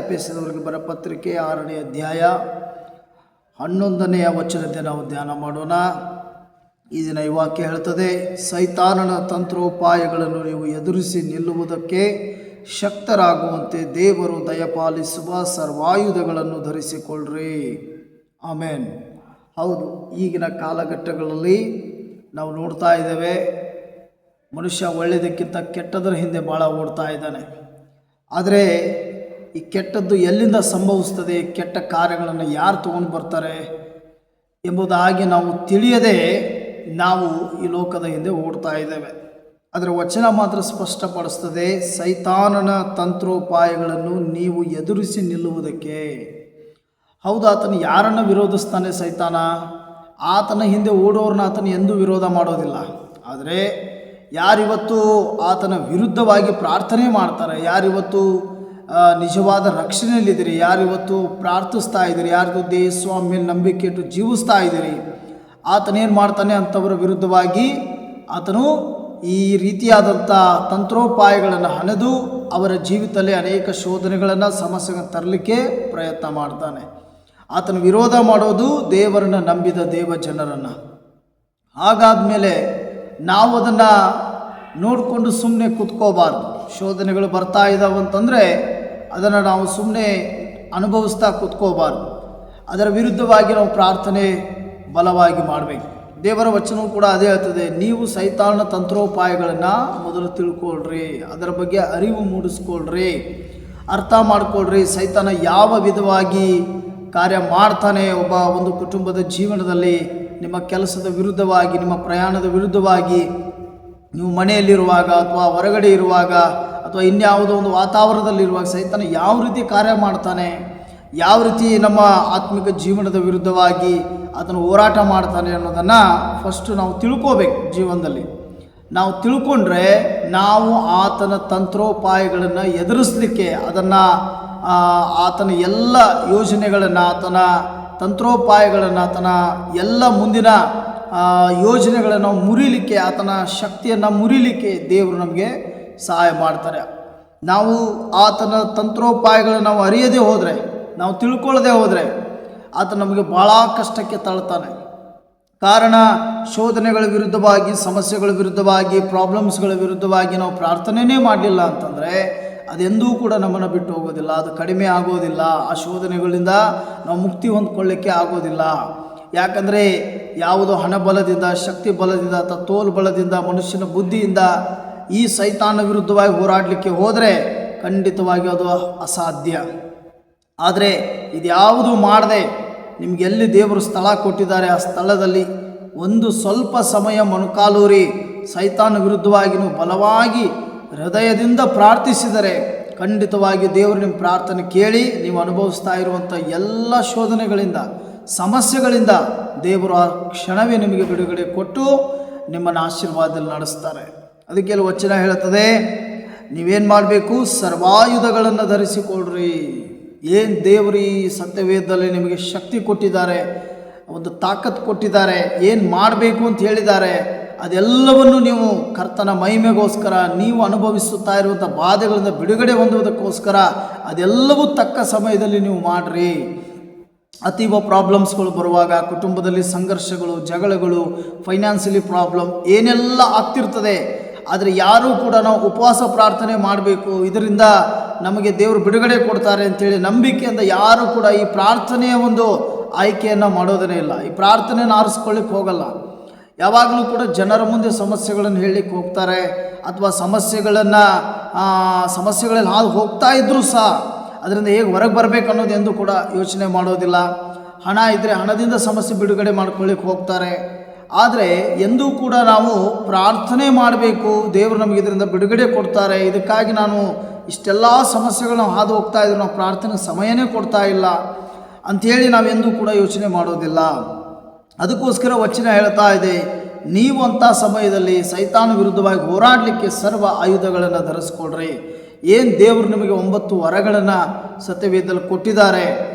ಎಫೆಸದವರಿಗೆ ಬರೆದ ಪತ್ರಿಕೆ 6ನೇ ಅಧ್ಯಾಯ 11ನೇ ವಚನದಿಂದ ನಾವು ಧ್ಯಾನ ಮಾಡೋಣ. ಈ ದಿನ ಈ ವಾಕ್ಯ ಹೇಳ್ತದೆ, ಸೈತಾನನ ತಂತ್ರೋಪಾಯಗಳನ್ನು ನೀವು ಎದುರಿಸಿ ನಿಲ್ಲುವುದಕ್ಕೆ ಶಕ್ತರಾಗುವಂತೆ ದೇವರು ದಯಪಾಲಿಸುವ ಸರ್ವಾಯುಧಗಳನ್ನು ಧರಿಸಿಕೊಳ್ಳ್ರಿ. ಆಮೇನ್. ಹೌದು, ಈಗಿನ ಕಾಲಘಟ್ಟಗಳಲ್ಲಿ ನಾವು ನೋಡ್ತಾ ಇದ್ದೇವೆ, ಮನುಷ್ಯ ಒಳ್ಳೆಯದಕ್ಕಿಂತ ಕೆಟ್ಟದರ ಹಿಂದೆ ಭಾಳ ಓಡ್ತಾ ಇದ್ದಾನೆ. ಆದರೆ ಈ ಕೆಟ್ಟದ್ದು ಎಲ್ಲಿಂದ ಸಂಭವಿಸ್ತದೆ, ಕೆಟ್ಟ ಕಾರ್ಯಗಳನ್ನು ಯಾರು ತೊಗೊಂಡು ಬರ್ತಾರೆ ಎಂಬುದಾಗಿ ನಾವು ತಿಳಿಯದೆ ನಾವು ಈ ಲೋಕದ ಹಿಂದೆ ಓಡ್ತಾ ಇದ್ದೇವೆ. ಅದರ ವಚನ ಮಾತ್ರ ಸ್ಪಷ್ಟಪಡಿಸ್ತದೆ, ಸೈತಾನನ ತಂತ್ರೋಪಾಯಗಳನ್ನು ನೀವು ಎದುರಿಸಿ ನಿಲ್ಲುವುದಕ್ಕೆ. ಹೌದು, ಆತನು ಯಾರನ್ನು ವಿರೋಧಿಸ್ತಾನೆ ಸೈತಾನ? ಆತನ ಹಿಂದೆ ಓಡೋರನ್ನ ಆತನು ಎಂದೂ ವಿರೋಧ ಮಾಡೋದಿಲ್ಲ. ಆದರೆ ಯಾರಿವತ್ತು ಆತನ ವಿರುದ್ಧವಾಗಿ ಪ್ರಾರ್ಥನೆ ಮಾಡ್ತಾರೆ, ಯಾರಿವತ್ತು ನಿಜವಾದ ರಕ್ಷಣೆಯಲ್ಲಿದ್ದೀರಿ, ಯಾರಿವತ್ತು ಪ್ರಾರ್ಥಿಸ್ತಾ ಇದ್ದೀರಿ, ಯಾರಿಗೂ ದೇವಸ್ವಾಮಿ ಮೇಲೆ ನಂಬಿಕೆ ಇಟ್ಟು ಜೀವಿಸ್ತಾ ಇದ್ದೀರಿ, ಆತನೇನು ಮಾಡ್ತಾನೆ ಅಂಥವರ ವಿರುದ್ಧವಾಗಿ ಆತನು ಈ ರೀತಿಯಾದಂಥ ತಂತ್ರೋಪಾಯಗಳನ್ನು ಹಣೆದು ಅವರ ಜೀವಿತದಲ್ಲಿ ಅನೇಕ ಶೋಧನೆಗಳನ್ನು ಸಮಸ್ಯೆಗಳನ್ನು ತರಲಿಕ್ಕೆ ಪ್ರಯತ್ನ ಮಾಡ್ತಾನೆ. ಆತನ ವಿರೋಧ ಮಾಡೋದು ದೇವರನ್ನು ನಂಬಿದ ದೇವ ಜನರನ್ನು. ಹಾಗಾದ ಮೇಲೆ ನಾವು ಅದನ್ನು ನೋಡಿಕೊಂಡು ಸುಮ್ಮನೆ ಕೂತ್ಕೋಬಾರ್ದು. ಶೋಧನೆಗಳು ಬರ್ತಾ ಇದ್ದಾವೆ ಅಂತಂದರೆ ಅದನ್ನು ನಾವು ಸುಮ್ಮನೆ ಅನುಭವಿಸ್ತಾ ಕೂತ್ಕೋಬಾರ್ದು. ಅದರ ವಿರುದ್ಧವಾಗಿ ನಾವು ಪ್ರಾರ್ಥನೆ ಬಲವಾಗಿ ಮಾಡಬೇಕು. ದೇವರ ವಚನವೂ ಕೂಡ ಅದೇ ಹೇಳ್ತದೆ, ನೀವು ಸೈತಾನನ ತಂತ್ರೋಪಾಯಗಳನ್ನು ಮೊದಲು ತಿಳ್ಕೊಳ್ರಿ, ಅದರ ಬಗ್ಗೆ ಅರಿವು ಮೂಡಿಸ್ಕೊಳ್ರಿ, ಅರ್ಥ ಮಾಡ್ಕೊಳ್ರಿ. ಸೈತಾನ ಯಾವ ವಿಧವಾಗಿ ಕಾರ್ಯ ಮಾಡ್ತಾನೆ ಒಂದು ಕುಟುಂಬದ ಜೀವನದಲ್ಲಿ, ನಿಮ್ಮ ಕೆಲಸದ ವಿರುದ್ಧವಾಗಿ, ನಿಮ್ಮ ಪ್ರಯಾಣದ ವಿರುದ್ಧವಾಗಿ, ನೀವು ಮನೆಯಲ್ಲಿರುವಾಗ ಅಥವಾ ಹೊರಗಡೆ ಇರುವಾಗ ಅಥವಾ ಇನ್ಯಾವುದೋ ಒಂದು ವಾತಾವರಣದಲ್ಲಿರುವಾಗ ಸೈತಾನ ಯಾವ ರೀತಿ ಕಾರ್ಯ ಮಾಡ್ತಾನೆ, ಯಾವ ರೀತಿ ನಮ್ಮ ಆತ್ಮಿಕ ಜೀವನದ ವಿರುದ್ಧವಾಗಿ ಅದನ್ನು ಹೋರಾಟ ಮಾಡ್ತಾನೆ ಅನ್ನೋದನ್ನು ಫಸ್ಟು ನಾವು ತಿಳ್ಕೋಬೇಕು. ಜೀವನದಲ್ಲಿ ನಾವು ತಿಳ್ಕೊಂಡ್ರೆ ನಾವು ಆತನ ತಂತ್ರೋಪಾಯಗಳನ್ನು ಎದುರಿಸಲಿಕ್ಕೆ, ಅದನ್ನು ಆತನ ಎಲ್ಲ ಯೋಜನೆಗಳನ್ನು, ಆತನ ತಂತ್ರೋಪಾಯಗಳನ್ನು, ಆತನ ಎಲ್ಲ ಮುಂದಿನ ಯೋಜನೆಗಳನ್ನು ಮುರಿಲಿಕ್ಕೆ, ಆತನ ಶಕ್ತಿಯನ್ನು ಮುರಿಲಿಕ್ಕೆ ದೇವರು ನಮಗೆ ಸಹಾಯ ಮಾಡ್ತಾರೆ. ನಾವು ಆತನ ತಂತ್ರೋಪಾಯಗಳನ್ನು ನಾವು ಅರಿಯದೇ ಹೋದರೆ, ನಾವು ತಿಳ್ಕೊಳ್ಳದೆ ಹೋದರೆ ಆತ ನಮಗೆ ಭಾಳ ಕಷ್ಟಕ್ಕೆ ತಳ್ತಾನೆ. ಕಾರಣ, ಶೋಧನೆಗಳ ವಿರುದ್ಧವಾಗಿ, ಸಮಸ್ಯೆಗಳ ವಿರುದ್ಧವಾಗಿ, ಪ್ರಾಬ್ಲಮ್ಸ್ಗಳ ವಿರುದ್ಧವಾಗಿ ನಾವು ಪ್ರಾರ್ಥನೆಯೇ ಮಾಡಲಿಲ್ಲ ಅಂತಂದರೆ ಅದೆಂದೂ ಕೂಡ ನಮ್ಮನ್ನು ಬಿಟ್ಟು ಹೋಗೋದಿಲ್ಲ, ಅದು ಕಡಿಮೆ ಆಗೋದಿಲ್ಲ. ಆ ಶೋಧನೆಗಳಿಂದ ನಾವು ಮುಕ್ತಿ ಹೊಂದ್ಕೊಳ್ಳಿಕ್ಕೆ ಆಗೋದಿಲ್ಲ. ಯಾಕಂದರೆ ಯಾವುದೋ ಹಣ ಬಲದಿಂದ, ಶಕ್ತಿ ಬಲದಿಂದ ಅಥವಾ ತೋಲ್ ಬಲದಿಂದ, ಮನುಷ್ಯನ ಬುದ್ಧಿಯಿಂದ ಈ ಸೈತಾನ ವಿರುದ್ಧವಾಗಿ ಹೋರಾಡಲಿಕ್ಕೆ ಹೋದರೆ ಖಂಡಿತವಾಗಿ ಅದು ಅಸಾಧ್ಯ. ಆದರೆ ಇದ್ಯಾವುದು ಮಾಡದೆ ನಿಮಗೆ ಎಲ್ಲಿ ದೇವರು ಸ್ಥಳ ಕೊಟ್ಟಿದ್ದಾರೆ ಆ ಸ್ಥಳದಲ್ಲಿ ಒಂದು ಸ್ವಲ್ಪ ಸಮಯ ಮೊಣಕಾಲೂರಿ ಸೈತಾನ ವಿರುದ್ಧವಾಗಿ ನೀವು ಬಲವಾಗಿ ಹೃದಯದಿಂದ ಪ್ರಾರ್ಥಿಸಿದರೆ ಖಂಡಿತವಾಗಿ ದೇವರು ನಿಮ್ಮ ಪ್ರಾರ್ಥನೆ ಕೇಳಿ ನೀವು ಅನುಭವಿಸ್ತಾ ಇರುವಂಥ ಎಲ್ಲ ಶೋಧನೆಗಳಿಂದ, ಸಮಸ್ಯೆಗಳಿಂದ ದೇವರು ಆ ಕ್ಷಣವೇ ನಿಮಗೆ ಬಿಡುಗಡೆ ಕೊಟ್ಟು ನಿಮ್ಮನ್ನು ಆಶೀರ್ವಾದದಲ್ಲಿ ನಡೆಸ್ತಾರೆ. ಅದಕ್ಕೆ ವಚನ ಹೇಳುತ್ತದೆ, ನೀವೇನು ಮಾಡಬೇಕು? ಸರ್ವಾಯುಧಗಳನ್ನು ಧರಿಸಿಕೊಳ್ಳ್ರಿ. ಏನು ದೇವರು ಈ ಸತ್ಯವೇದದಲ್ಲಿ ನಿಮಗೆ ಶಕ್ತಿ ಕೊಟ್ಟಿದ್ದಾರೆ, ಒಂದು ತಾಕತ್ತು ಕೊಟ್ಟಿದ್ದಾರೆ, ಏನು ಮಾಡಬೇಕು ಅಂತ ಹೇಳಿದ್ದಾರೆ, ಅದೆಲ್ಲವನ್ನು ನೀವು ಕರ್ತನ ಮಹಿಮೆಗೋಸ್ಕರ, ನೀವು ಅನುಭವಿಸುತ್ತಾ ಇರುವಂಥ ಬಾಧೆಗಳಿಂದ ಬಿಡುಗಡೆ ಹೊಂದುವುದಕ್ಕೋಸ್ಕರ ಅದೆಲ್ಲವೂ ತಕ್ಕ ಸಮಯದಲ್ಲಿ ನೀವು ಮಾಡಿರಿ. ಅತೀವ ಪ್ರಾಬ್ಲಮ್ಸ್ಗಳು ಬರುವಾಗ, ಕುಟುಂಬದಲ್ಲಿ ಸಂಘರ್ಷಗಳು, ಜಗಳಗಳು, ಫೈನಾನ್ಷಿಯಲಿ ಪ್ರಾಬ್ಲಮ್ ಏನೆಲ್ಲ ಆಗ್ತಿರ್ತದೆ, ಆದರೆ ಯಾರೂ ಕೂಡ ನಾವು ಉಪವಾಸ ಪ್ರಾರ್ಥನೆ ಮಾಡಬೇಕು, ಇದರಿಂದ ನಮಗೆ ದೇವರು ಬಿಡುಗಡೆ ಕೊಡ್ತಾರೆ ಅಂಥೇಳಿ ನಂಬಿಕೆಯಿಂದ ಯಾರೂ ಕೂಡ ಈ ಪ್ರಾರ್ಥನೆಯ ಒಂದು ಆಯ್ಕೆಯನ್ನು ಮಾಡೋದೇ ಇಲ್ಲ. ಈ ಪ್ರಾರ್ಥನೆಯನ್ನು ಆರಿಸ್ಕೊಳ್ಳಿಕ್ಕೆ ಹೋಗಲ್ಲ. ಯಾವಾಗಲೂ ಕೂಡ ಜನರ ಮುಂದೆ ಸಮಸ್ಯೆಗಳನ್ನು ಹೇಳಲಿಕ್ಕೆ ಹೋಗ್ತಾರೆ, ಅಥವಾ ಸಮಸ್ಯೆಗಳಲ್ಲಿ ಹಾದು ಹೋಗ್ತಾ ಇದ್ದರೂ ಸಹ ಅದರಿಂದ ಹೇಗೆ ಹೊರಗೆ ಬರಬೇಕು ಅನ್ನೋದು ಎಂದು ಕೂಡ ಯೋಚನೆ ಮಾಡೋದಿಲ್ಲ. ಹಣ ಇದ್ದರೆ ಹಣದಿಂದ ಸಮಸ್ಯೆ ಬಿಡುಗಡೆ ಮಾಡ್ಕೊಳ್ಳಿಕ್ಕೆ ಹೋಗ್ತಾರೆ. ಆದರೆ ಎಂದೂ ಕೂಡ ನಾವು ಪ್ರಾರ್ಥನೆ ಮಾಡಬೇಕು, ದೇವರು ನಮಗೆ ಇದರಿಂದ ಬಿಡುಗಡೆ ಕೊಡ್ತಾರೆ, ಇದಕ್ಕಾಗಿ ನಾನು ಇಷ್ಟೆಲ್ಲ ಸಮಸ್ಯೆಗಳು ನಾವು ಹಾದು ಹೋಗ್ತಾ ಇದ್ರು, ನಾವು ಪ್ರಾರ್ಥನೆ ಸಮಯನೇ ಕೊಡ್ತಾ ಇಲ್ಲ ಅಂಥೇಳಿ ನಾವೆಂದೂ ಕೂಡ ಯೋಚನೆ ಮಾಡೋದಿಲ್ಲ. ಅದಕ್ಕೋಸ್ಕರ ವಚನ ಹೇಳ್ತಾ ಇದೆ, ನೀವು ಅಂಥ ಸಮಯದಲ್ಲಿ ಸೈತಾನ ವಿರುದ್ಧವಾಗಿ ಹೋರಾಡಲಿಕ್ಕೆ ಸರ್ವ ಆಯುಧಗಳನ್ನು ಧರಿಸ್ಕೊಳ್ರಿ. ಏನು ದೇವರು ನಿಮಗೆ 9 ವರಗಳನ್ನು ಸತ್ಯವೇದದಲ್ಲಿ ಕೊಟ್ಟಿದ್ದಾರೆ,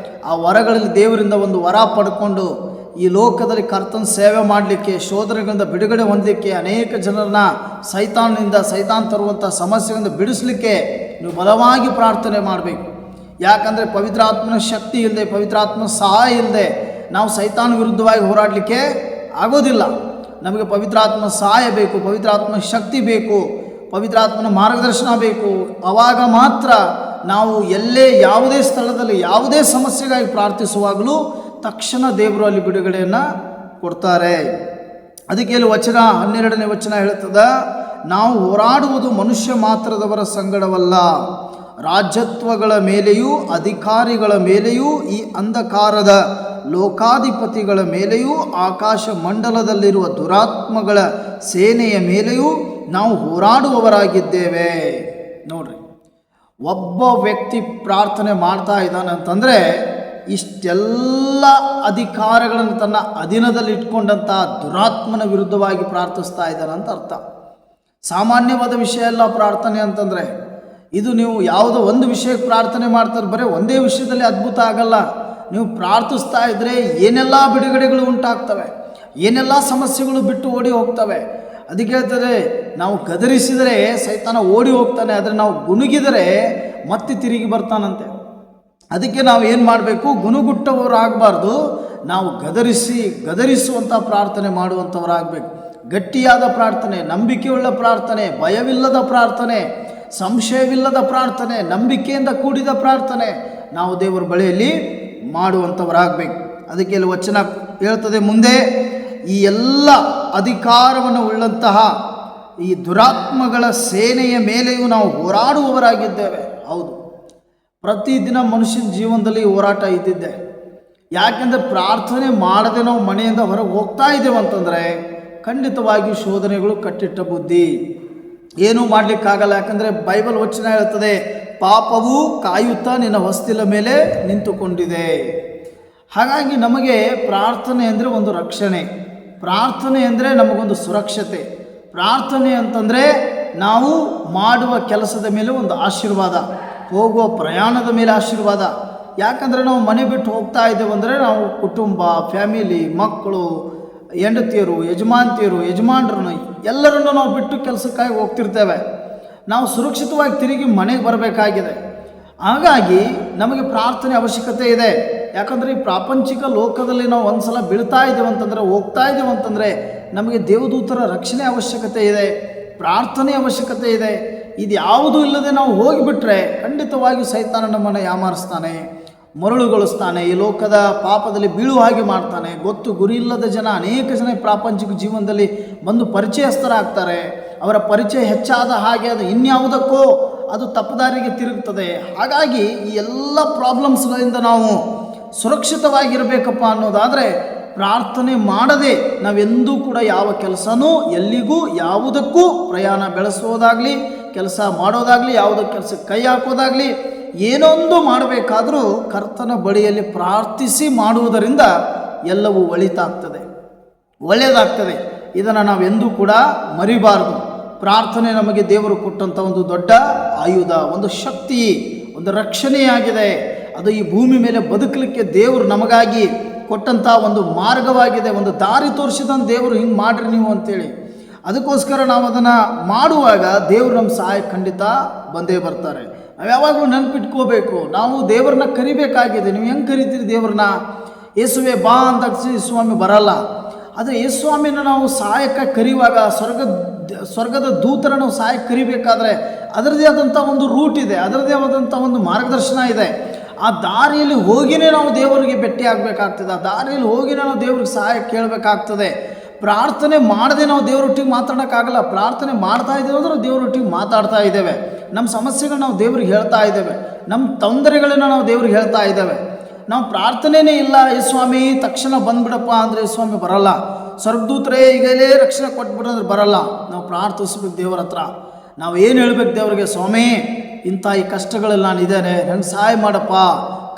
ಆ ವರಗಳಲ್ಲಿ ದೇವರಿಂದ ಒಂದು ವರ ಪಡ್ಕೊಂಡು ಈ ಲೋಕದಲ್ಲಿ ಕರ್ತನ ಸೇವೆ ಮಾಡಲಿಕ್ಕೆ, ಶೋಧನೆಗಳಿಂದ ಬಿಡುಗಡೆ ಹೊಂದಲಿಕ್ಕೆ, ಅನೇಕ ಜನರನ್ನ ಸೈತಾನ್ ತರುವಂಥ ಸಮಸ್ಯೆಗಳಿಂದ ಬಿಡಿಸಲಿಕ್ಕೆ ನೀವು ಬಲವಾಗಿ ಪ್ರಾರ್ಥನೆ ಮಾಡಬೇಕು. ಯಾಕಂದರೆ ಪವಿತ್ರಾತ್ಮನ ಶಕ್ತಿ ಇಲ್ಲದೆ, ಪವಿತ್ರಾತ್ಮನ ಸಹಾಯ ಇಲ್ಲದೆ ನಾವು ಸೈತಾನ ವಿರುದ್ಧವಾಗಿ ಹೋರಾಡಲಿಕ್ಕೆ ಆಗೋದಿಲ್ಲ. ನಮಗೆ ಪವಿತ್ರಾತ್ಮ ಸಹಾಯ ಬೇಕು, ಪವಿತ್ರಾತ್ಮ ಶಕ್ತಿ ಬೇಕು, ಪವಿತ್ರಾತ್ಮನ ಮಾರ್ಗದರ್ಶನ ಬೇಕು. ಆವಾಗ ಮಾತ್ರ ನಾವು ಎಲ್ಲೇ ಯಾವುದೇ ಸ್ಥಳದಲ್ಲಿ ಯಾವುದೇ ಸಮಸ್ಯೆಗಾಗಿ ಪ್ರಾರ್ಥಿಸುವಾಗಲೂ ತಕ್ಷಣ ದೇವರು ಅಲ್ಲಿ ಬಿಡುಗಡೆಯನ್ನು ಕೊಡ್ತಾರೆ. ಅದಕ್ಕೆ ಇಲ್ಲಿ ವಚನ 12ನೇ ವಚನ ಹೇಳ್ತದೆ, ನಾವು ಹೋರಾಡುವುದು ಮನುಷ್ಯ ಮಾತ್ರದವರ ಸಂಗಡವಲ್ಲ, ರಾಜ್ಯತ್ವಗಳ ಮೇಲೆಯೂ ಅಧಿಕಾರಿಗಳ ಮೇಲೆಯೂ ಈ ಅಂಧಕಾರದ ಲೋಕಾಧಿಪತಿಗಳ ಮೇಲೆಯೂ ಆಕಾಶ ಮಂಡಲದಲ್ಲಿರುವ ದುರಾತ್ಮಗಳ ಸೇನೆಯ ಮೇಲೆಯೂ ನಾವು ಹೋರಾಡುವವರಾಗಿದ್ದೇವೆ. ನೋಡ್ರಿ, ಒಬ್ಬ ವ್ಯಕ್ತಿ ಪ್ರಾರ್ಥನೆ ಮಾಡ್ತಾ ಇದ್ದಾನಂತಂದರೆ ಇಷ್ಟೆಲ್ಲ ಅಧಿಕಾರಗಳನ್ನು ತನ್ನ ಅಧೀನದಲ್ಲಿ ಇಟ್ಕೊಂಡಂಥ ದುರಾತ್ಮನ ವಿರುದ್ಧವಾಗಿ ಪ್ರಾರ್ಥಿಸ್ತಾ ಇದ್ದಾನಂತ ಅರ್ಥ. ಸಾಮಾನ್ಯವಾದ ವಿಷಯ ಅಲ್ಲ ಪ್ರಾರ್ಥನೆ ಅಂತಂದರೆ. ಇದು ನೀವು ಯಾವುದೋ ಒಂದು ವಿಷಯಕ್ಕೆ ಪ್ರಾರ್ಥನೆ ಮಾಡ್ತಾರೆ, ಬರೀ ಒಂದೇ ವಿಷಯದಲ್ಲಿ ಅದ್ಭುತ ಆಗಲ್ಲ. ನೀವು ಪ್ರಾರ್ಥಿಸ್ತಾ ಇದ್ದರೆ ಏನೆಲ್ಲ ಬಿಡುಗಡೆಗಳು ಉಂಟಾಗ್ತವೆ, ಏನೆಲ್ಲ ಸಮಸ್ಯೆಗಳು ಬಿಟ್ಟು ಓಡಿ ಹೋಗ್ತವೆ. ಅದಕ್ಕೆ ಹೇಳ್ತಾರೆ, ನಾವು ಗದರಿಸಿದರೆ ಸೈತಾನ ಓಡಿ ಹೋಗ್ತಾನೆ, ಆದರೆ ನಾವು ಗುನುಗಿದರೆ ಮತ್ತೆ ತಿರುಗಿ ಬರ್ತಾನಂತೆ. ಅದಕ್ಕೆ ನಾವು ಏನು ಮಾಡಬೇಕು? ಗುನುಗುಟ್ಟವರಾಗಬಾರ್ದು, ನಾವು ಗದರಿಸುವಂಥ ಪ್ರಾರ್ಥನೆ ಮಾಡುವಂಥವರಾಗಬೇಕು. ಗಟ್ಟಿಯಾದ ಪ್ರಾರ್ಥನೆ, ನಂಬಿಕೆಯುಳ್ಳ ಪ್ರಾರ್ಥನೆ, ಭಯವಿಲ್ಲದ ಪ್ರಾರ್ಥನೆ, ಸಂಶಯವಿಲ್ಲದ ಪ್ರಾರ್ಥನೆ, ನಂಬಿಕೆಯಿಂದ ಕೂಡಿದ ಪ್ರಾರ್ಥನೆ ನಾವು ದೇವರ ಬಳಿಯಲ್ಲಿ ಮಾಡುವಂಥವರಾಗಬೇಕು. ಅದಕ್ಕೆ ಇಲ್ಲಿ ವಚನ ಹೇಳ್ತದೆ ಮುಂದೆ, ಈ ಎಲ್ಲ ಅಧಿಕಾರವನ್ನು ಉಳ್ಳಂತಹ ಈ ದುರಾತ್ಮಗಳ ಸೇನೆಯ ಮೇಲೆಯೂ ನಾವು ಹೋರಾಡುವವರಾಗಿದ್ದೇವೆ. ಹೌದು, ಪ್ರತಿದಿನ ಮನುಷ್ಯನ ಜೀವನದಲ್ಲಿ ಹೋರಾಟ ಇದ್ದಿದ್ದೆ. ಯಾಕೆಂದರೆ ಪ್ರಾರ್ಥನೆ ಮಾಡದೆ ನಾವು ಮನೆಯಿಂದ ಹೊರಗೆ ಹೋಗ್ತಾ ಇದ್ದೇವೆ ಅಂತಂದರೆ ಖಂಡಿತವಾಗಿ ಶೋಧನೆಗಳು ಕಟ್ಟಿಟ್ಟ ಬುದ್ಧಿ, ಏನೂ ಮಾಡಲಿಕ್ಕಾಗಲ್ಲ. ಯಾಕಂದರೆ ಬೈಬಲ್ ವಚನ ಹೇಳ್ತದೆ, ಪಾಪವು ಕಾಯುತ್ತಾ ನಿನ್ನ ಹೊಸ್ತಿಲ ಮೇಲೆ ನಿಂತುಕೊಂಡಿದೆ. ಹಾಗಾಗಿ ನಮಗೆ ಪ್ರಾರ್ಥನೆ ಅಂದರೆ ಒಂದು ರಕ್ಷಣೆ, ಪ್ರಾರ್ಥನೆ ಅಂದರೆ ನಮಗೊಂದು ಸುರಕ್ಷತೆ, ಪ್ರಾರ್ಥನೆ ಅಂತಂದರೆ ನಾವು ಮಾಡುವ ಕೆಲಸದ ಮೇಲೆ ಒಂದು ಆಶೀರ್ವಾದ, ಹೋಗುವ ಪ್ರಯಾಣದ ಮೇಲೆ ಆಶೀರ್ವಾದ. ಯಾಕಂದರೆ ನಾವು ಮನೆ ಬಿಟ್ಟು ಹೋಗ್ತಾ ಇದ್ದೇವೆ ಅಂದರೆ ನಾವು ಕುಟುಂಬ, ಫ್ಯಾಮಿಲಿ, ಮಕ್ಕಳು, ಹೆಂಡತಿಯರು, ಯಜಮಾನರನ್ನು ಎಲ್ಲರನ್ನು ನಾವು ಬಿಟ್ಟು ಕೆಲಸಕ್ಕಾಗಿ ಹೋಗ್ತಿರ್ತೇವೆ. ನಾವು ಸುರಕ್ಷಿತವಾಗಿ ತಿರುಗಿ ಮನೆಗೆ ಬರಬೇಕಾಗಿದೆ. ಹಾಗಾಗಿ ನಮಗೆ ಪ್ರಾರ್ಥನೆ ಅವಶ್ಯಕತೆ ಇದೆ. ಯಾಕಂದರೆ ಈ ಪ್ರಾಪಂಚಿಕ ಲೋಕದಲ್ಲಿ ನಾವು ಒಂದು ಸಲ ಬೀಳ್ತಾ ಇದ್ದೇವೆ ಅಂತಂದರೆ, ಹೋಗ್ತಾ ಇದ್ದೇವೆ ಅಂತಂದರೆ ನಮಗೆ ದೇವದೂತರ ರಕ್ಷಣೆ ಅವಶ್ಯಕತೆ ಇದೆ, ಪ್ರಾರ್ಥನೆ ಅವಶ್ಯಕತೆ ಇದೆ. ಇದು ಯಾವುದೂ ಇಲ್ಲದೆ ನಾವು ಹೋಗಿಬಿಟ್ರೆ ಖಂಡಿತವಾಗಿ ಸೈತಾನ ನಮ್ಮನ್ನು ಯಾಮಾರಿಸ್ತಾನೆ, ಮರಳುಗೊಳಿಸ್ತಾನೆ, ಈ ಲೋಕದ ಪಾಪದಲ್ಲಿ ಬೀಳುವ ಹಾಗೆ ಮಾಡ್ತಾನೆ. ಗೊತ್ತು ಗುರಿ ಇಲ್ಲದ ಜನ, ಅನೇಕ ಜನ ಪ್ರಾಪಂಚಿಕ ಜೀವನದಲ್ಲಿ ಬಂದು ಪರಿಚಯಸ್ಥರಾಗ್ತಾರೆ. ಅವರ ಪರಿಚಯ ಹೆಚ್ಚಾದ ಹಾಗೆ ಅದು ಇನ್ಯಾವುದಕ್ಕೋ ಅದು ತಪ್ಪುದಾರಿಗೆ ತಿರುಗ್ತದೆ. ಹಾಗಾಗಿ ಈ ಎಲ್ಲ ಪ್ರಾಬ್ಲಮ್ಸ್ಗಳಿಂದ ನಾವು ಸುರಕ್ಷಿತವಾಗಿರಬೇಕಪ್ಪ ಅನ್ನೋದಾದರೆ ಪ್ರಾರ್ಥನೆ ಮಾಡದೆ ನಾವೆಂದೂ ಕೂಡ ಯಾವ ಕೆಲಸನೂ ಎಲ್ಲಿಗೂ ಯಾವುದಕ್ಕೂ ಪ್ರಯಾಣ ಬೆಳೆಸೋದಾಗಲಿ, ಕೆಲಸ ಮಾಡೋದಾಗಲಿ, ಯಾವುದೋ ಕೆಲಸಕ್ಕೆ ಕೈ ಹಾಕೋದಾಗಲಿ, ಏನೊಂದು ಮಾಡಬೇಕಾದರೂ ಕರ್ತನ ಬಳಿಯಲ್ಲಿ ಪ್ರಾರ್ಥಿಸಿ ಮಾಡುವುದರಿಂದ ಎಲ್ಲವೂ ಒಳ್ಳೆಯದಾಗ್ತದೆ. ಇದನ್ನು ನಾವೆಂದೂ ಕೂಡ ಮರಿಬಾರದು. ಪ್ರಾರ್ಥನೆ ನಮಗೆ ದೇವರು ಕೊಟ್ಟಂಥ ಒಂದು ದೊಡ್ಡ ಆಯುಧ, ಒಂದು ಶಕ್ತಿ, ಒಂದು ರಕ್ಷಣೆಯಾಗಿದೆ. ಅದು ಈ ಭೂಮಿ ಮೇಲೆ ಬದುಕಲಿಕ್ಕೆ ದೇವರು ನಮಗಾಗಿ ಕೊಟ್ಟಂಥ ಒಂದು ಮಾರ್ಗವಾಗಿದೆ, ಒಂದು ದಾರಿ ತೋರಿಸಿದಂಥ ದೇವರು ಹಿಂಗೆ ಮಾಡಿರಿ ನೀವು ಅಂತೇಳಿ. ಅದಕ್ಕೋಸ್ಕರ ನಾವು ಅದನ್ನು ಮಾಡುವಾಗ ದೇವರು ನಮ್ಮ ಸಹಾಯ ಖಂಡಿತ ಬಂದೇ ಬರ್ತಾರೆ. ನಾವು ಯಾವಾಗಲೂ ನೆನಪಿಟ್ಕೋಬೇಕು, ನಾವು ದೇವರನ್ನ ಕರಿಬೇಕಾಗಿದೆ. ನೀವು ಹೆಂಗೆ ಕರಿತೀರಿ ದೇವ್ರನ್ನ? ಯೇಸುವೆ ಬಾ ಅಂತ ಸ್ವಾಮಿ ಬರಲ್ಲ. ಆದರೆ ಯೇಸುಸ್ವಾಮಿನ ನಾವು ಸಹಾಯಕ್ಕೆ ಕರೆಯುವಾಗ ಸ್ವರ್ಗದ ದೂತರ ನಾವು ಸಹಾಯಕ್ಕೆ ಕರಿಬೇಕಾದ್ರೆ ಅದರದೇ ಆದಂಥ ಒಂದು ರೂಟ್ ಇದೆ, ಅದರದೇ ಆದಂಥ ಒಂದು ಮಾರ್ಗದರ್ಶನ ಇದೆ. ಆ ದಾರಿಯಲ್ಲಿ ಹೋಗಿನೇ ನಾವು ದೇವರಿಗೆ ಭೇಟಿ ಆಗಬೇಕಾಗ್ತದೆ, ಆ ದಾರಿಯಲ್ಲಿ ಹೋಗಿನೇ ನಾವು ದೇವ್ರಿಗೆ ಸಹಾಯ ಕೇಳಬೇಕಾಗ್ತದೆ. ಪ್ರಾರ್ಥನೆ ಮಾಡದೆ ನಾವು ದೇವರೊಟ್ಟಿಗೆ ಮಾತಾಡೋಕ್ಕಾಗಲ್ಲ. ಪ್ರಾರ್ಥನೆ ಮಾಡ್ತಾ ಇದ್ದೇವೆ ಅಂದರೆ ದೇವರೊಟ್ಟಿಗೆ ಮಾತಾಡ್ತಾ ಇದ್ದೇವೆ. ನಮ್ಮ ಸಮಸ್ಯೆಗಳನ್ನ ನಾವು ದೇವ್ರಿಗೆ ಹೇಳ್ತಾ ಇದ್ದೇವೆ, ನಮ್ಮ ತೊಂದರೆಗಳನ್ನ ನಾವು ದೇವ್ರಿಗೆ ಹೇಳ್ತಾ ಇದ್ದೇವೆ. ನಾವು ಪ್ರಾರ್ಥನೆಯೇ ಇಲ್ಲ, ಯೇಸುಸ್ವಾಮಿ ತಕ್ಷಣ ಬಂದ್ಬಿಡಪ್ಪ ಅಂದರೆ ಯೇಸುಸ್ವಾಮಿ ಬರಲ್ಲ. ಸ್ವರ್ಗದೂತರೇ ಈಗಲೇ ರಕ್ಷಣೆ ಕೊಟ್ಬಿಟ್ರಂದ್ರೆ ಬರಲ್ಲ. ನಾವು ಪ್ರಾರ್ಥಿಸ್ಬೇಕು ದೇವರ ಹತ್ರ. ನಾವು ಏನು ಹೇಳ್ಬೇಕು ದೇವರಿಗೆ? ಸ್ವಾಮಿ, ಇಂಥ ಈ ಕಷ್ಟಗಳಲ್ಲಿ ನಾನು ಇದ್ದೇನೆ, ನನಗೆ ಸಹಾಯ ಮಾಡಪ್ಪ,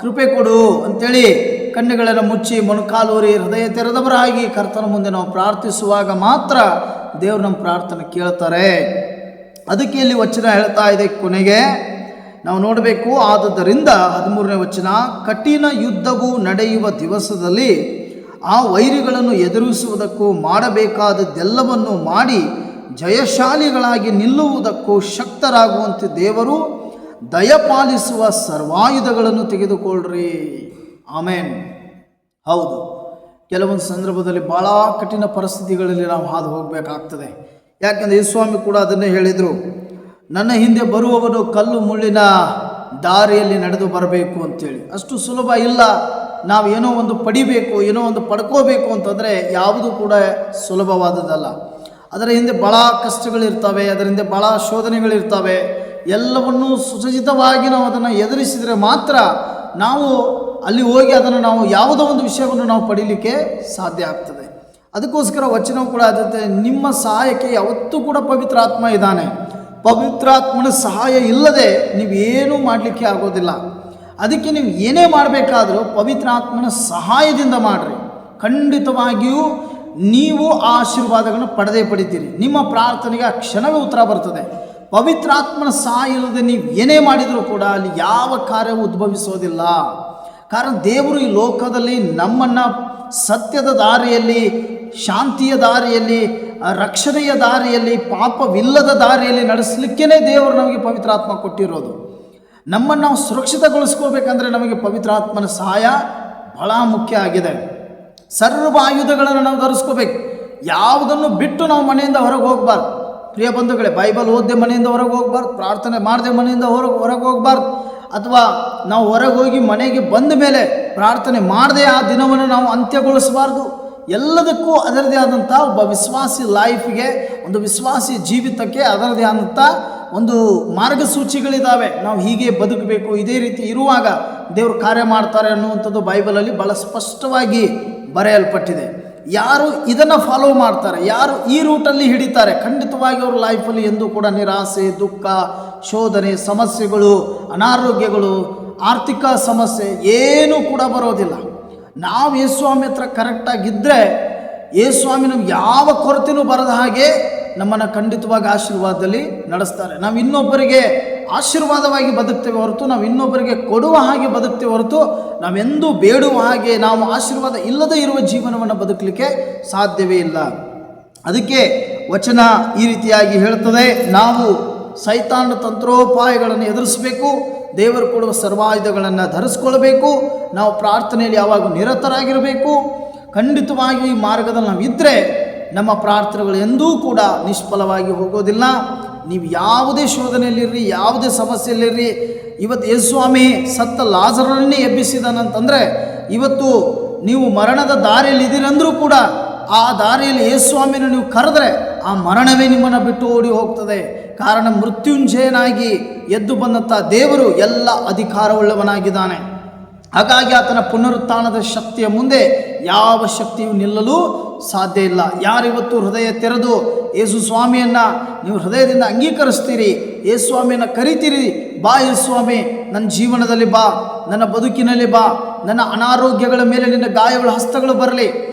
ಕೃಪೆ ಕೊಡು ಅಂತೇಳಿ ಕಣ್ಣುಗಳನ್ನು ಮುಚ್ಚಿ ಮೊಣಕಾಲೂರಿ ಹೃದಯ ತೆರೆದವರಾಗಿ ಕರ್ತನ ಮುಂದೆ ನಾವು ಪ್ರಾರ್ಥಿಸುವಾಗ ಮಾತ್ರ ದೇವರು ನಮ್ಮ ಪ್ರಾರ್ಥನೆ ಕೇಳ್ತಾರೆ. ಅದಕ್ಕೆ ಇಲ್ಲಿ ವಚನ ಹೇಳ್ತಾ ಇದೆ ಕೊನೆಗೆ ನಾವು ನೋಡಬೇಕು. ಆದುದರಿಂದ 13ನೇ ವಚನ, ಕಠಿಣ ಯುದ್ಧವು ನಡೆಯುವ ದಿವಸದಲ್ಲಿ ಆ ವೈರಿಗಳನ್ನು ಎದುರಿಸುವುದಕ್ಕೂ ಮಾಡಬೇಕಾದದ್ದೆಲ್ಲವನ್ನು ಮಾಡಿ ಜಯಶಾಲಿಗಳಾಗಿ ನಿಲ್ಲುವುದಕ್ಕೂ ಶಕ್ತರಾಗುವಂತೆ ದೇವರು ದಯಪಾಲಿಸುವ ಸರ್ವಾಯುಧಗಳನ್ನು ತೆಗೆದುಕೊಳ್ಳ್ರಿ. ಆಮೇನ್. ಹೌದು, ಕೆಲವೊಂದು ಸಂದರ್ಭದಲ್ಲಿ ಭಾಳ ಕಠಿಣ ಪರಿಸ್ಥಿತಿಗಳಲ್ಲಿ ನಾವು ಹಾದು ಹೋಗಬೇಕಾಗ್ತದೆ. ಯಾಕೆಂದರೆ ಯೇಸುಸ್ವಾಮಿ ಕೂಡ ಅದನ್ನೇ ಹೇಳಿದರು, ನನ್ನ ಹಿಂದೆ ಬರುವವನು ಕಲ್ಲು ಮುಳ್ಳಿನ ದಾರಿಯಲ್ಲಿ ನಡೆದು ಬರಬೇಕು ಅಂತೇಳಿ. ಅಷ್ಟು ಸುಲಭ ಇಲ್ಲ. ನಾವು ಏನೋ ಒಂದು ಪಡಿಬೇಕು, ಏನೋ ಒಂದು ಪಡ್ಕೋಬೇಕು ಅಂತಂದರೆ ಯಾವುದು ಕೂಡ ಸುಲಭವಾದದ್ದಲ್ಲ. ಅದರ ಹಿಂದೆ ಭಾಳ ಕಷ್ಟಗಳಿರ್ತವೆ, ಅದರ ಹಿಂದೆ ಭಾಳ ಶೋಧನೆಗಳಿರ್ತವೆ. ಎಲ್ಲವನ್ನೂ ಸುಸಜ್ಜಿತವಾಗಿ ನಾವು ಅದನ್ನು ಎದುರಿಸಿದರೆ ಮಾತ್ರ ನಾವು ಅಲ್ಲಿ ಹೋಗಿ ಅದನ್ನು ನಾವು ಯಾವುದೋ ಒಂದು ವಿಷಯವನ್ನು ನಾವು ಪಡೀಲಿಕ್ಕೆ ಸಾಧ್ಯ ಆಗ್ತದೆ. ಅದಕ್ಕೋಸ್ಕರ ವಚನವು ಕೂಡ ಆಗುತ್ತೆ, ನಿಮ್ಮ ಸಹಾಯಕ್ಕೆ ಯಾವತ್ತೂ ಕೂಡ ಪವಿತ್ರಾತ್ಮ ಇದ್ದಾನೆ. ಪವಿತ್ರಾತ್ಮನ ಸಹಾಯ ಇಲ್ಲದೆ ನೀವೇನೂ ಮಾಡಲಿಕ್ಕೆ ಆಗೋದಿಲ್ಲ. ಅದಕ್ಕೆ ನೀವು ಏನೇ ಮಾಡಬೇಕಾದರೂ ಪವಿತ್ರಾತ್ಮನ ಸಹಾಯದಿಂದ ಮಾಡಿರಿ. ಖಂಡಿತವಾಗಿಯೂ ನೀವು ಆ ಆಶೀರ್ವಾದಗಳನ್ನು ಪಡಿತೀರಿ. ನಿಮ್ಮ ಪ್ರಾರ್ಥನೆಗೆ ಆ ಕ್ಷಣವೇ ಉತ್ತರ ಬರ್ತದೆ. ಪವಿತ್ರಾತ್ಮನ ಸಹಾಯ ಇಲ್ಲದೆ ನೀವು ಏನೇ ಮಾಡಿದರೂ ಕೂಡ ಅಲ್ಲಿ ಯಾವ ಕಾರ್ಯವೂ ಉದ್ಭವಿಸೋದಿಲ್ಲ. ಕಾರಣ ದೇವರು ಈ ಲೋಕದಲ್ಲಿ ನಮ್ಮನ್ನು ಸತ್ಯದ ದಾರಿಯಲ್ಲಿ, ಶಾಂತಿಯ ದಾರಿಯಲ್ಲಿ, ರಕ್ಷಣೆಯ ದಾರಿಯಲ್ಲಿ, ಪಾಪವಿಲ್ಲದ ದಾರಿಯಲ್ಲಿ ನಡೆಸಲಿಕ್ಕೇ ದೇವರು ನಮಗೆ ಪವಿತ್ರಾತ್ಮ ಕೊಟ್ಟಿರೋದು. ನಮ್ಮನ್ನು ನಾವು ಸುರಕ್ಷಿತಗೊಳಿಸ್ಕೋಬೇಕಂದ್ರೆ ನಮಗೆ ಪವಿತ್ರಾತ್ಮನ ಸಹಾಯ ಬಹಳ ಮುಖ್ಯ ಆಗಿದೆ. ಸರ್ವ ಆಯುಧಗಳನ್ನು ನಾವು ಧರಿಸ್ಕೋಬೇಕು. ಯಾವುದನ್ನು ಬಿಟ್ಟು ನಾವು ಮನೆಯಿಂದ ಹೊರಗೆ ಹೋಗಬಾರ್ದು. ಪ್ರಿಯ ಬಂಧುಗಳೇ, ಬೈಬಲ್ ಓದದೆ ಮನೆಯಿಂದ ಹೊರಗೆ ಹೋಗಬಾರ್ದು, ಪ್ರಾರ್ಥನೆ ಮಾಡದೆ ಮನೆಯಿಂದ ಹೊರಗೆ ಹೋಗಬಾರ್ದು, ಅಥವಾ ನಾವು ಹೊರಗೆ ಹೋಗಿ ಮನೆಗೆ ಬಂದ ಮೇಲೆ ಪ್ರಾರ್ಥನೆ ಮಾಡದೆ ಆ ದಿನವನ್ನು ನಾವು ಅಂತ್ಯಗೊಳಿಸಬಾರ್ದು. ಎಲ್ಲದಕ್ಕೂ ಅದರದೇ ಆದಂಥ ಒಬ್ಬ ವಿಶ್ವಾಸಿ ಲೈಫ್ಗೆ, ಒಂದು ವಿಶ್ವಾಸಿ ಜೀವಿತಕ್ಕೆ ಅದರದೇ ಆದಂಥ ಒಂದು ಮಾರ್ಗಸೂಚಿಗಳಿದ್ದಾವೆ. ನಾವು ಹೀಗೆ ಬದುಕಬೇಕು, ಇದೇ ರೀತಿ ಇರುವಾಗ ದೇವರು ಕಾರ್ಯ ಮಾಡ್ತಾರೆ ಅನ್ನುವಂಥದ್ದು ಬೈಬಲಲ್ಲಿ ಭಾಳ ಸ್ಪಷ್ಟವಾಗಿ ಬರೆಯಲ್ಪಟ್ಟಿದೆ. ಯಾರು ಇದನ್ನು ಫಾಲೋ ಮಾಡ್ತಾರೆ, ಯಾರು ಈ ರೂಟಲ್ಲಿ ಹಿಡಿತಾರೆ, ಖಂಡಿತವಾಗಿ ಅವ್ರ ಲೈಫಲ್ಲಿ ಎಂದೂ ಕೂಡ ನಿರಾಸೆ, ದುಃಖ, ಶೋಧನೆ, ಸಮಸ್ಯೆಗಳು, ಅನಾರೋಗ್ಯಗಳು, ಆರ್ಥಿಕ ಸಮಸ್ಯೆ ಏನೂ ಕೂಡ ಬರೋದಿಲ್ಲ. ನಾವು ಯೇಸುಸ್ವಾಮಿ ಹತ್ರ ಕರೆಕ್ಟಾಗಿದ್ದರೆ ಯೇಸುಸ್ವಾಮಿ ನಮ್ಗೆ ಯಾವ ಕೊರತೆಯೂ ಬರದ ಹಾಗೆ ನಮ್ಮನ್ನು ಖಂಡಿತವಾಗಿ ಆಶೀರ್ವಾದದಲ್ಲಿ ನಡೆಸ್ತಾರೆ. ನಾವು ಇನ್ನೊಬ್ಬರಿಗೆ ಆಶೀರ್ವಾದವಾಗಿ ಬದುಕ್ತೇವೆ ಹೊರತು, ನಾವು ಇನ್ನೊಬ್ಬರಿಗೆ ಕೊಡುವ ಹಾಗೆ ಬದುಕ್ತೇವೆ ಹೊರತು, ನಾವೆಂದೂ ಬೇಡುವ ಹಾಗೆ ನಾವು ಆಶೀರ್ವಾದ ಇಲ್ಲದೇ ಇರುವ ಜೀವನವನ್ನು ಬದುಕಲಿಕ್ಕೆ ಸಾಧ್ಯವೇ ಇಲ್ಲ. ಅದಕ್ಕೆ ವಚನ ಈ ರೀತಿಯಾಗಿ ಹೇಳ್ತದೆ, ನಾವು ಸೈತಾನನ ತಂತ್ರೋಪಾಯಗಳನ್ನು ಎದುರಿಸಬೇಕು, ದೇವರು ಕೊಡುವ ಸರ್ವಾಯುಧಗಳನ್ನು ಧರಿಸ್ಕೊಳ್ಬೇಕು, ನಾವು ಪ್ರಾರ್ಥನೆಯಲ್ಲಿ ಯಾವಾಗ ನಿರತರಾಗಿರಬೇಕು. ಖಂಡಿತವಾಗಿ ಈ ಮಾರ್ಗದಲ್ಲಿ ನಾವು ಇದ್ದರೆ ನಮ್ಮ ಪ್ರಾರ್ಥನೆಗಳು ಎಂದೂ ಕೂಡ ನಿಷ್ಫಲವಾಗಿ ಹೋಗೋದಿಲ್ಲ. ನೀವು ಯಾವುದೇ ಶೋಧನೆಯಲ್ಲಿರ್ರಿ, ಯಾವುದೇ ಸಮಸ್ಯೆಯಲ್ಲಿರ್ರಿ, ಇವತ್ತು ಯೇಸುಸ್ವಾಮಿ ಸತ್ತ ಲಾಜರನ್ನೇ ಎಬ್ಬಿಸಿದಾನಂತಂದರೆ, ಇವತ್ತು ನೀವು ಮರಣದ ದಾರಿಯಲ್ಲಿ ಇದ್ದೀರಂದ್ರೂ ಕೂಡ ಆ ದಾರಿಯಲ್ಲಿ ಯೇಸುಸ್ವಾಮಿನ ನೀವು ಕರೆದ್ರೆ ಆ ಮರಣವೇ ನಿಮ್ಮನ್ನು ಬಿಟ್ಟು ಓಡಿ ಹೋಗ್ತದೆ. ಕಾರಣ ಮೃತ್ಯುಂಜಯನಾಗಿ ಎದ್ದು ಬಂದಂಥ ದೇವರು ಎಲ್ಲ ಅಧಿಕಾರವುಳ್ಳವನಾಗಿದ್ದಾನೆ. ಹಾಗಾಗಿ ಆತನ ಪುನರುತ್ಥಾನದ ಶಕ್ತಿಯ ಮುಂದೆ ಯಾವ ಶಕ್ತಿಯು ನಿಲ್ಲಲು ಸಾಧ್ಯ ಇಲ್ಲ. ಯಾರಿವತ್ತು ಹೃದಯ ತೆರೆದು ಯೇಸುಸ್ವಾಮಿಯನ್ನು ನೀವು ಹೃದಯದಿಂದ ಅಂಗೀಕರಿಸ್ತೀರಿ, ಯೇಸುಸ್ವಾಮಿಯನ್ನು ಕರಿತೀರಿ, ಬಾ ಯೇಸುಸ್ವಾಮಿ ನನ್ನ ಜೀವನದಲ್ಲಿ ಬಾ, ನನ್ನ ಬದುಕಿನಲ್ಲಿ ಬಾ, ನನ್ನ ಅನಾರೋಗ್ಯಗಳ ಮೇಲೆ ನಿನ್ನ ಗಾಯಗಳ ಹಸ್ತಗಳು ಬರಲಿ.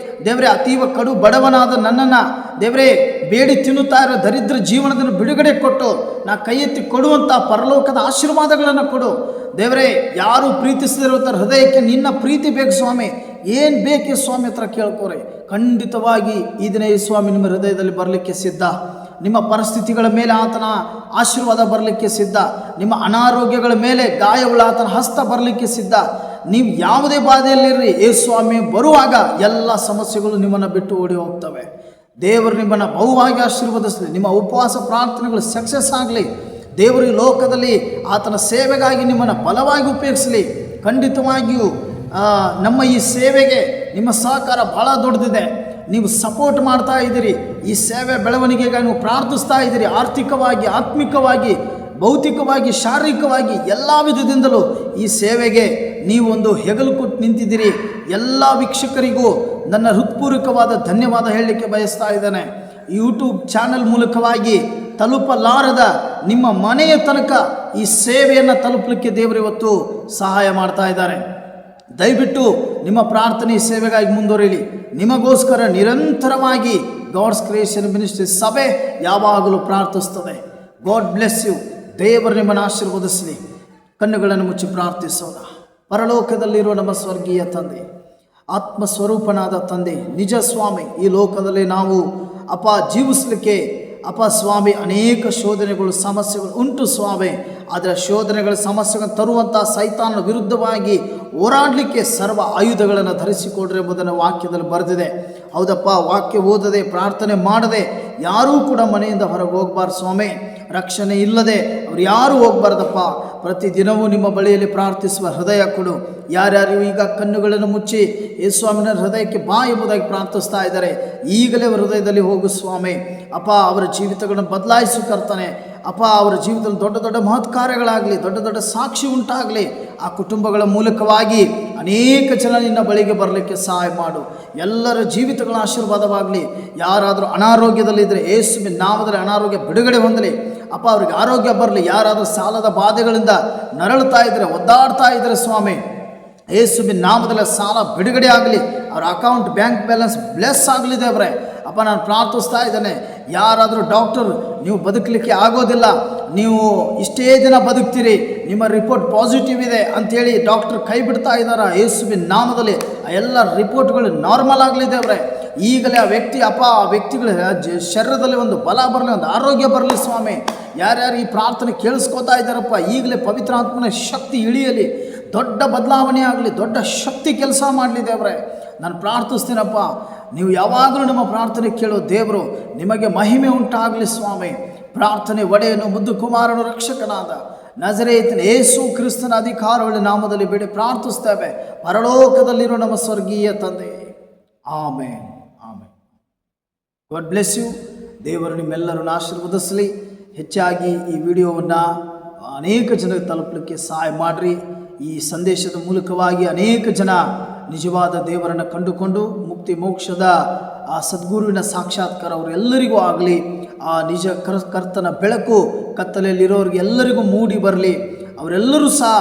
ದೇವರೇ, ಅತೀವ ಕಡು ಬಡವನಾದ ನನ್ನನ್ನು ದೇವರೇ ಬೇಡಿ ತಿನ್ನುತ್ತಾ ಇರೋ ದರಿದ್ರ ಜೀವನದಲ್ಲಿ ಬಿಡುಗಡೆ ಕೊಟ್ಟು ನಾ ಕೈ ಎತ್ತಿ ಕೊಡುವಂಥ ಪರಲೋಕದ ಆಶೀರ್ವಾದಗಳನ್ನು ಕೊಡು. ದೇವರೇ, ಯಾರು ಪ್ರೀತಿಸದಿರುವಂಥ ಹೃದಯಕ್ಕೆ ನಿನ್ನ ಪ್ರೀತಿ ಬೇಕು ಸ್ವಾಮಿ, ಏನು ಬೇಕು ಸ್ವಾಮಿ ಹತ್ರ ಕೇಳ್ಕೋರೆ. ಖಂಡಿತವಾಗಿ ಈ ದಿನ ಈ ಸ್ವಾಮಿ ನಿಮ್ಮ ಹೃದಯದಲ್ಲಿ ಬರಲಿಕ್ಕೆ ಸಿದ್ಧ. ನಿಮ್ಮ ಪರಿಸ್ಥಿತಿಗಳ ಮೇಲೆ ಆತನ ಆಶೀರ್ವಾದ ಬರಲಿಕ್ಕೆ ಸಿದ್ಧ. ನಿಮ್ಮ ಅನಾರೋಗ್ಯಗಳ ಮೇಲೆ ಗಾಯವುಳ್ಳ ಆತನ ಹಸ್ತ ಬರಲಿಕ್ಕೆ ಸಿದ್ಧ. ನೀವು ಯಾವುದೇ ಬಾಧೆಯಲ್ಲಿರ್ರಿ, ಯೇಸುಸ್ವಾಮಿ ಬರುವಾಗ ಎಲ್ಲ ಸಮಸ್ಯೆಗಳು ನಿಮ್ಮನ್ನು ಬಿಟ್ಟು ಓಡಿ ಹೋಗ್ತವೆ. ದೇವರು ನಿಮ್ಮನ್ನು ಬಹುವಾಗಿ ಆಶೀರ್ವದಿಸಲಿ. ನಿಮ್ಮ ಉಪವಾಸ ಪ್ರಾರ್ಥನೆಗಳು ಸಕ್ಸಸ್ ಆಗಲಿ. ದೇವರು ಈ ಲೋಕದಲ್ಲಿ ಆತನ ಸೇವೆಗಾಗಿ ನಿಮ್ಮನ್ನು ಬಲವಾಗಿ ಉಪಯೋಗಿಸಲಿ. ಖಂಡಿತವಾಗಿಯೂ ನಮ್ಮ ಈ ಸೇವೆಗೆ ನಿಮ್ಮ ಸಹಕಾರ ಭಾಳ ದೊಡ್ಡದಿದೆ. ನೀವು ಸಪೋರ್ಟ್ ಮಾಡ್ತಾ ಇದ್ದೀರಿ. ಈ ಸೇವೆ ಬೆಳವಣಿಗೆಗಾಗಿ ನೀವು ಪ್ರಾರ್ಥಿಸ್ತಾ ಇದ್ದೀರಿ. ಆರ್ಥಿಕವಾಗಿ, ಆತ್ಮಿಕವಾಗಿ, ಭೌತಿಕವಾಗಿ, ಶಾರೀರಿಕವಾಗಿ ಎಲ್ಲ ವಿಧದಿಂದಲೂ ಈ ಸೇವೆಗೆ ನೀವು ಒಂದು ಹೆಗಲು ಕೊಟ್ಟು ನಿಂತಿದ್ದೀರಿ. ಎಲ್ಲ ವೀಕ್ಷಕರಿಗೂ ನನ್ನ ಹೃತ್ಪೂರ್ವಕವಾದ ಧನ್ಯವಾದ ಹೇಳಲಿಕ್ಕೆ ಬಯಸ್ತಾ ಇದ್ದೇನೆ. ಯೂಟ್ಯೂಬ್ ಚಾನಲ್ ಮೂಲಕವಾಗಿ ತಲುಪಲಾರದ ನಿಮ್ಮ ಮನೆಯ ತನಕ ಈ ಸೇವೆಯನ್ನು ತಲುಪಲಿಕ್ಕೆ ದೇವರು ಇವತ್ತು ಸಹಾಯ ಮಾಡ್ತಾ ಇದ್ದಾರೆ. ದಯವಿಟ್ಟು ನಿಮ್ಮ ಪ್ರಾರ್ಥನೆ ಸೇವೆಗಾಗಿ ಮುಂದುವರಿಯಲಿ. ನಿಮಗೋಸ್ಕರ ನಿರಂತರವಾಗಿ ಗಾಡ್ಸ್ ಕ್ರಿಯೇಷನ್ ಮಿನಿಸ್ಟ್ರಿ ಸಭೆ ಯಾವಾಗಲೂ ಪ್ರಾರ್ಥಿಸ್ತದೆ. God bless you. ದೇವರು ನಿಮ್ಮನ್ನು ಆಶೀರ್ವದಿಸಲಿ. ಕಣ್ಣುಗಳನ್ನು ಮುಚ್ಚಿ ಪ್ರಾರ್ಥಿಸೋಣ. ಪರಲೋಕದಲ್ಲಿರುವ ನಮ್ಮ ಸ್ವರ್ಗೀಯ ತಂದೆ, ಆತ್ಮಸ್ವರೂಪನಾದ ತಂದೆ, ನಿಜ ಸ್ವಾಮಿ, ಈ ಲೋಕದಲ್ಲಿ ನಾವು ಜೀವಿಸಲಿಕ್ಕೆ ಸ್ವಾಮಿ ಅನೇಕ ಶೋಧನೆಗಳು, ಸಮಸ್ಯೆಗಳು ಉಂಟು ಸ್ವಾಮಿ. ಆದರೆ ಶೋಧನೆಗಳ ಸಮಸ್ಯೆಗಳನ್ನು ತರುವಂಥ ಸೈತಾನನ ವಿರುದ್ಧವಾಗಿ ಹೋರಾಡಲಿಕ್ಕೆ ಸರ್ವ ಆಯುಧಗಳನ್ನು ಧರಿಸಿಕೊಡ್ರಿ ಎಂಬುದನ್ನು ವಾಕ್ಯದಲ್ಲಿ ಬರೆದಿದೆ. ಹೌದಪ್ಪ, ವಾಕ್ಯ ಓದದೆ ಪ್ರಾರ್ಥನೆ ಮಾಡದೆ ಯಾರೂ ಕೂಡ ಮನೆಯಿಂದ ಹೊರಗೆ ಹೋಗಬಾರ್ದು ಸ್ವಾಮಿ. ರಕ್ಷಣೆ ಇಲ್ಲದೆ ಅವ್ರು ಯಾರೂ ಹೋಗಬಾರ್ದಪ್ಪ. ಪ್ರತಿದಿನವೂ ನಿಮ್ಮ ಬಳಿಯಲ್ಲಿ ಪ್ರಾರ್ಥಿಸುವ ಹೃದಯ ಕೊಡು. ಯಾರ್ಯಾರು ಈಗ ಕಣ್ಣುಗಳನ್ನು ಮುಚ್ಚಿ ಯೇಸುಸ್ವಾಮಿನ ಹೃದಯಕ್ಕೆ ಬಾ ಎಂಬುದಾಗಿ ಪ್ರಾರ್ಥಿಸ್ತಾ ಇದ್ದಾರೆ, ಈಗಲೇ ಅವರ ಹೃದಯದಲ್ಲಿ ಹೋಗು ಸ್ವಾಮಿ. ಅಪ್ಪ, ಅವರ ಜೀವಿತಗಳನ್ನು ಬದಲಾಯಿಸು ಕರ್ತನೆ. ಅಪ್ಪ, ಅವರ ಜೀವಿತದಲ್ಲಿ ದೊಡ್ಡ ದೊಡ್ಡ ಮಹತ್ ಕಾರ್ಯಗಳಾಗಲಿ, ದೊಡ್ಡ ದೊಡ್ಡ ಸಾಕ್ಷಿ ಉಂಟಾಗಲಿ. ಆ ಕುಟುಂಬಗಳ ಮೂಲಕವಾಗಿ ಅನೇಕ ಜನ ನಿನ್ನ ಬಳಿಗೆ ಬರಲಿಕ್ಕೆ ಸಹಾಯ ಮಾಡು. ಎಲ್ಲರ ಜೀವಿತಗಳ ಆಶೀರ್ವಾದವಾಗಲಿ. ಯಾರಾದರೂ ಅನಾರೋಗ್ಯದಲ್ಲಿದ್ದರೆ ಯೇಸುವಿನ ನಾಮದಲ್ಲಿ ಅನಾರೋಗ್ಯ ಬಿಡುಗಡೆ ಹೊಂದಲಿ. ಅಪ್ಪ, ಅವ್ರಿಗೆ ಆರೋಗ್ಯ ಬರಲಿ. ಯಾರಾದರೂ ಸಾಲದ ಬಾಧೆಗಳಿಂದ ನರಳುತ್ತಾ ಇದ್ದರೆ, ಒದ್ದಾಡ್ತಾ ಇದ್ದರೆ ಸ್ವಾಮಿ, ಯೇಸುವಿನ ನಾಮದಲ್ಲಿ ಸಾಲ ಬಿಡುಗಡೆ ಆಗಲಿ. ಅವರ ಅಕೌಂಟ್ ಬ್ಯಾಂಕ್ ಬ್ಯಾಲೆನ್ಸ್ ಬ್ಲೆಸ್ ಆಗಲಿ ದೇವರೇ. ಅಪ್ಪ, ನಾನು ಪ್ರಾರ್ಥಿಸ್ತಾ ಇದ್ದೇನೆ. ಯಾರಾದರೂ ಡಾಕ್ಟರ್ ನೀವು ಬದುಕಲಿಕ್ಕೆ ಆಗೋದಿಲ್ಲ, ನೀವು ಇಷ್ಟೇ ದಿನ ಬದುಕ್ತೀರಿ, ನಿಮ್ಮ ರಿಪೋರ್ಟ್ ಪಾಸಿಟಿವ್ ಇದೆ ಅಂಥೇಳಿ ಡಾಕ್ಟರ್ ಕೈ ಬಿಡ್ತಾ ಇದ್ದಾರೆ, ಯೇಸುವಿನ ನಾಮದಲ್ಲಿ ಆ ಎಲ್ಲ ರಿಪೋರ್ಟ್ಗಳು ನಾರ್ಮಲ್ ಆಗಲಿ ದೇವರೇ. ಈಗಲೇ ಆ ವ್ಯಕ್ತಿ ಅಪ್ಪ, ಆ ವ್ಯಕ್ತಿಗಳ ಶರೀರದಲ್ಲಿ ಒಂದು ಬಲ ಬರಲಿ, ಒಂದು ಆರೋಗ್ಯ ಬರಲಿ ಸ್ವಾಮಿ. ಯಾರ್ಯಾರು ಈ ಪ್ರಾರ್ಥನೆ ಕೇಳಿಸ್ಕೋತಾ ಇದ್ದಾರಪ್ಪ, ಈಗಲೇ ಪವಿತ್ರ ಆತ್ಮನ ಶಕ್ತಿ ಇಳಿಯಲಿ. ದೊಡ್ಡ ಬದಲಾವಣೆ ಆಗಲಿ, ದೊಡ್ಡ ಶಕ್ತಿ ಕೆಲಸ ಮಾಡಲಿ ದೇವರೇ. ನಾನು ಪ್ರಾರ್ಥಿಸ್ತೀನಪ್ಪ, ನೀವು ಯಾವಾಗಲೂ ನಮ್ಮ ಪ್ರಾರ್ಥನೆ ಕೇಳೋ ದೇವರು, ನಿಮಗೆ ಮಹಿಮೆ ಉಂಟಾಗಲಿ ಸ್ವಾಮಿ. ಪ್ರಾರ್ಥನೆ ಒಡೆಯನು, ಮುದ್ದು ಕುಮಾರನು, ರಕ್ಷಕನಾದ ನಜರೇತಿನ ಯೇಸು ಕ್ರಿಸ್ತನ ಅಧಿಕಾರವುಳ್ಳ ನಾಮದಲ್ಲಿ ಬೇಡಿ ಪ್ರಾರ್ಥಿಸ್ತೇವೆ, ಪರಲೋಕದಲ್ಲಿರೋ ನಮ್ಮ ಸ್ವರ್ಗೀಯ ತಂದೆ. Amen, amen. God bless you. ದೇವರು ನಿಮ್ಮೆಲ್ಲರನ್ನು ಆಶೀರ್ವದಿಸಲಿ. ಹೆಚ್ಚಾಗಿ ಈ ವಿಡಿಯೋವನ್ನು ಅನೇಕ ಜನರಿಗೆ ತಲುಪಲಿಕ್ಕೆ ಸಹಾಯ ಮಾಡಿರಿ. ಈ ಸಂದೇಶದ ಮೂಲಕವಾಗಿ ಅನೇಕ ಜನ ನಿಜವಾದ ದೇವರನ್ನು ಕಂಡುಕೊಂಡು ಮುಕ್ತಿ ಮೋಕ್ಷದ ಆ ಸದ್ಗುರುವಿನ ಸಾಕ್ಷಾತ್ಕಾರ ಅವರೆಲ್ಲರಿಗೂ ಆಗಲಿ. ಆ ನಿಜ ಕರ್ತನ ಬೆಳಕು ಕತ್ತಲೆಯಲ್ಲಿರೋರಿಗೆ ಎಲ್ಲರಿಗೂ ಮೂಡಿ ಬರಲಿ. ಅವರೆಲ್ಲರೂ ಸಹ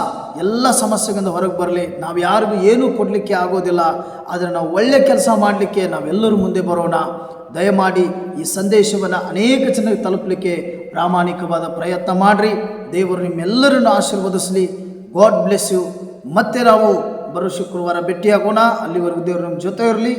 ಎಲ್ಲ ಸಮಸ್ಯೆಗಳಿಂದ ಹೊರಗೆ ಬರಲಿ. ನಾವು ಯಾರಿಗೂ ಏನೂ ಕೊಡಲಿಕ್ಕೆ ಆಗೋದಿಲ್ಲ, ಆದರೆ ನಾವು ಒಳ್ಳೆ ಕೆಲಸ ಮಾಡಲಿಕ್ಕೆ ನಾವೆಲ್ಲರೂ ಮುಂದೆ ಬರೋಣ. ದಯಮಾಡಿ ಈ ಸಂದೇಶವನ್ನು ಅನೇಕ ಜನರಿಗೆ ತಲುಪಲಿಕ್ಕೆ ಪ್ರಾಮಾಣಿಕವಾದ ಪ್ರಯತ್ನ ಮಾಡಿರಿ. ದೇವರು ನಿಮ್ಮೆಲ್ಲರನ್ನು ಆಶೀರ್ವದಿಸಲಿ. God bless you. ಮತ್ತೆ ನಾವು ಬರೋ ಶುಕ್ರವಾರ ಭೇಟಿಯಾಗೋಣ. ಅಲ್ಲಿವರೆಗೂ ದೇವರು ನಮ್ಮ ಜೊತೆ ಇರಲಿ.